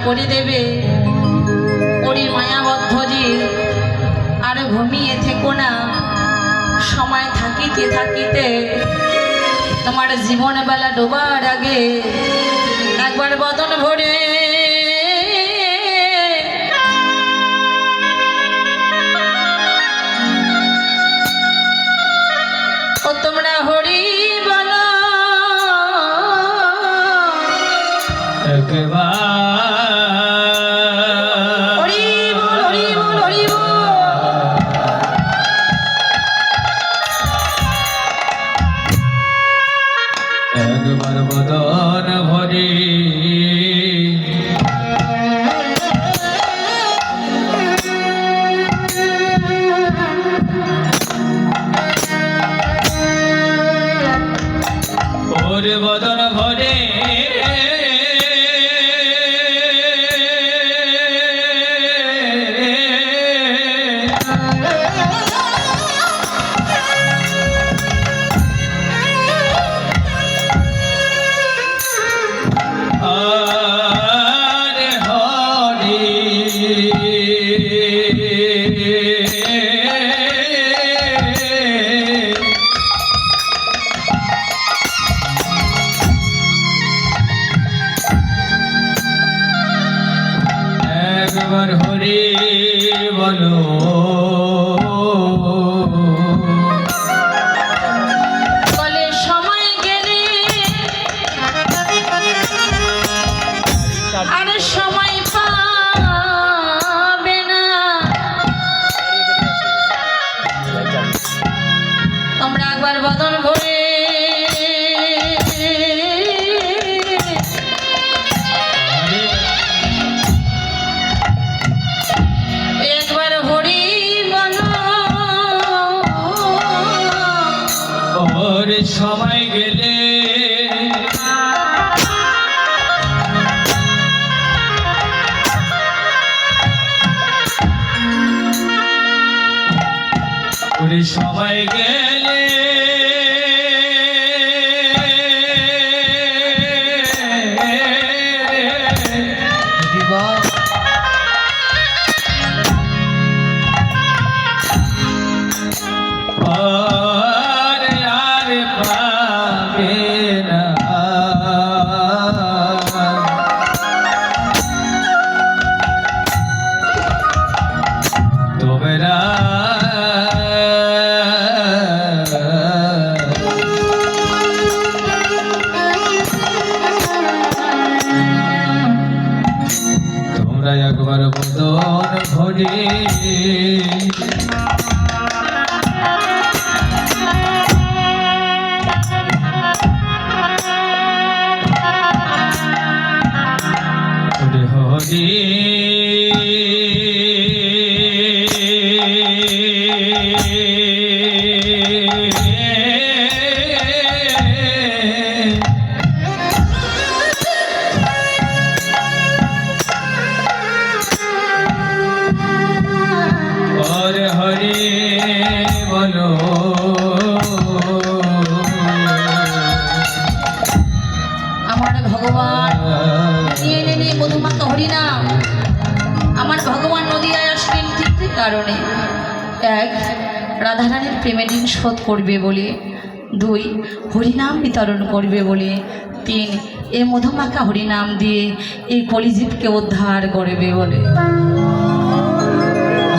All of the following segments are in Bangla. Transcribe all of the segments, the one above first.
করে দেবে। ওরে মায়াবদ্ধ জীব, আর ঘুমিয়ে থেকো না। সময় থাকিতে থাকিতে তোমার জীবন বেলা ডোবার আগে একবার বদন ভরে ও তোমরা হরি বলো একবার হরি বল হরি বল হরি বল। একবার বদন ভরে ওরে বদন ভরে আরে হরি একবার হরি বলো বলে সময় গেলে আর সময় পাবে না। তোমরা একবার বদন ভরে একবার হরি বলো ওরে সময় গেলে ওরে সময় গেলে আরে আরে পাবে না তোমরা তোমরা একবার বদন ভরে ওরে হরি ওরে হরি বলো আমার ভগবান নিয়ে নেনে মধুমাতা হরিনাম। আমার ভগবান নদিয়ায় আসবেন তিনটি কারণে। এক, রাধারানীর প্রেমের ঋণ শোধ করবে বলে। দুই, হরিনাম বিতরণ করবে বলে। তিন, এই মধুমাখা হরিনাম দিয়ে এই কলিজীবকে উদ্ধার করবে বলে।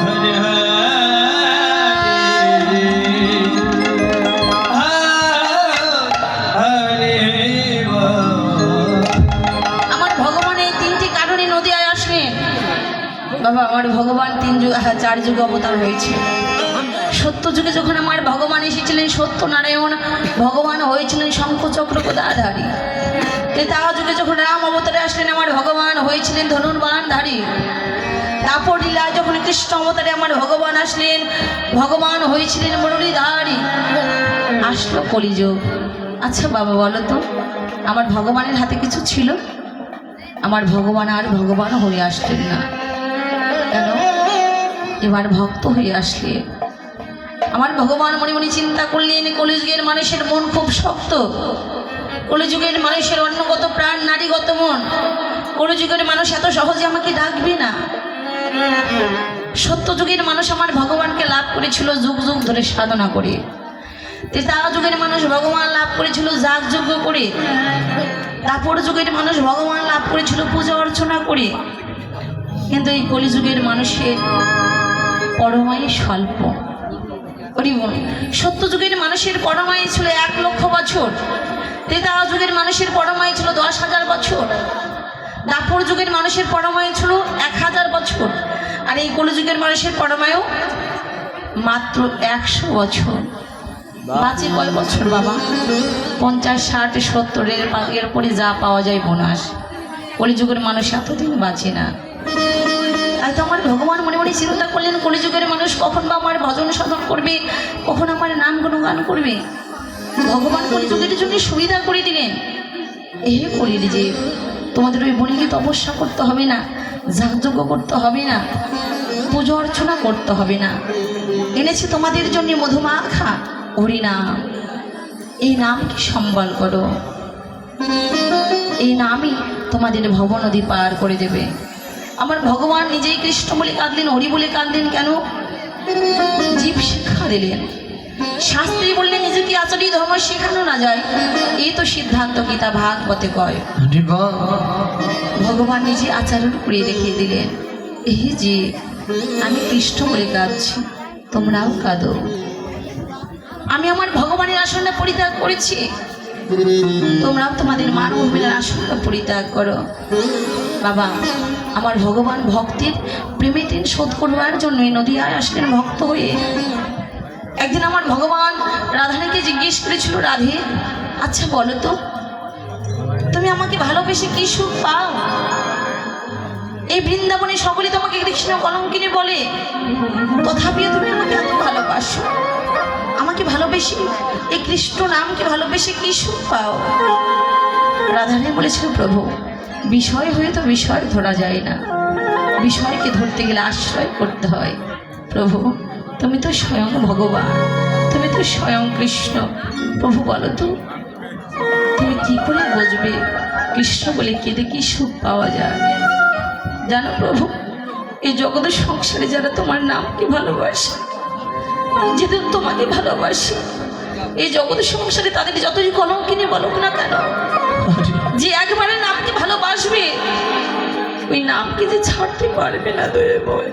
হরে হরে আমার ভগবান এই তিনটি কারণে নদিয়ায় আসবেন। বাবা, আমার ভগবান তিন যুগ চার যুগ অবতার হয়েছে। সত্য যুগে যখন আমার ভগবান এসেছিলেন সত্যনারায়ণ ভগবান হয়েছিলেন শঙ্খচক্র গদাধারী। ত্রেতা যুগে যখন রাম অবতারে আসলেন আমার ভগবান হয়েছিলেন ধনুর্বাণধারী। তারপর লীলায় যখন কৃষ্ণ অবতারে আমার ভগবান আসলেন ভগবান হয়েছিলেন মুরলীধারী। আসলো কলিযুগ। আচ্ছা বাবা বলো তো, আমার ভগবানের হাতে কিছু ছিল? আমার ভগবান আর ভগবান হয়ে আসলেন না কেন? এবার ভক্ত হয়ে আসলে আমার ভগবান মনে মনে চিন্তা করলেন কলিযুগের মানুষের মন খুব শক্ত। কলিযুগের মানুষের অন্নগত প্রাণ নারীগত মন। কলিযুগের মানুষ এত সহজে আমাকে ডাকবে না। সত্য যুগের মানুষ আমার ভগবানকে লাভ করেছিল যুগ যুগ ধরে সাধনা করে। ত্রেতা যুগের মানুষ ভগবান লাভ করেছিল যাগযজ্ঞ করে। দাপর যুগের মানুষ ভগবান লাভ করেছিল পূজা অর্চনা করে। কিন্তু এই কলিযুগের মানুষের পরমায়ু স্বল্প। সত্য যুগের মানুষের পরমায়ু ছিল 1,00,000 বছর। ত্রেতা যুগের মানুষের পরমায়ু ছিল 10,000 বছর। দাপর যুগের মানুষের পরমায়ু ছিল 1,000 বছর। আর এই কলিযুগের মানুষের পরমায়ু মাত্র 100 বছর। বাঁচে কয় বছর বাবা? 50, 60, 70 এরপরে যা পাওয়া যায় বোনাস। কলিযুগের মানুষ এতদিন বাঁচে না। তাই তো আমার ভগবান মনে মনে চিন্তা করলেন, কলিযুগের মানুষ কখন বা আমার ভজন সাধন করবে, কখন আমার নাম গুণগান করবে। ভগবান কলিযুগের জন্য সুবিধা করে দিলেন। করিলি যে তোমাদের ওই বনিকে তপস্যা করতে হবে না, যাগযজ্ঞ করতে হবে না, পুজো অর্চনা করতে হবে না। এনেছি তোমাদের জন্য মধুমাখা হরিনাম। এই নামকে সম্বল করো। এই নামই তোমাদের ভব নদী পার করে দেবে। আমার ভগবান নিজেই কৃষ্ণ বলে কাঁদলেন, হরি বলে কাঁদলেন কেন? জীব শিক্ষা দিলেন। শাস্ত্রী বললেন নিজেকে আচার্য ধর্ম শেখানো না যায়, এই তো সিদ্ধান্ত গীতা ভাগবতে কয়। ভগবান নিজে আচরণ করে দেখিয়ে দিলেন, এই যে আমি কৃষ্ণ বলে কাঁদছি, তোমরাও কাঁদো। আমি আমার ভগবানের আসনটা পরিত্যাগ করেছি, তোমরাও তোমাদের মানবীর আসনটা পরিত্যাগ করো। বাবা, আমার ভগবান ভক্তির প্রেমের ঋণ শোধ করবার জন্য এই নদীয়ায় আসলেন ভক্ত হয়ে। একদিন আমার ভগবান রাধারানীকে জিজ্ঞেস করেছিল, রাধে আচ্ছা বলো তো, তুমি আমাকে ভালোবেসে কি সুখ পাও? এই বৃন্দাবনে সকলে তোমাকে কৃষ্ণ কলঙ্কিনী বলে, তথাপিও তুমি আমাকে এত ভালোবাসো। আমাকে ভালোবেসে, এই কৃষ্ণ নামকে ভালোবেসে কি সুখ পাও? রাধারানী বলেছিল, প্রভু বিষয় হয়ে তো বিষয় ধরা যায় না, বিষয়কে ধরতে গেলে আশ্রয় করতে হয়। প্রভু তুমি তো স্বয়ং ভগবান, তুমি তো স্বয়ং কৃষ্ণ। প্রভু বলো তো, তুমি কি করে বুঝবে কৃষ্ণ বলে কেঁদে কি সুখ পাওয়া যায়? জানো প্রভু, এই জগতের সংসারে যারা তোমার নামকে ভালোবাসে, যেদিন তোমাকে ভালোবাসে, এই জগতের সংসারে তাদের যতই কলঙ্কিনী বলুক না কেন, যে একবারে নামকে ভালোবাসবে ওই নামকে যে ছাড়তে পারবে না দয়ে বয়।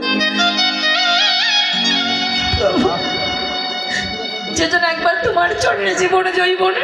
প্রভু, যেজন একবার তোমার চরণে জীবনে জৈবনে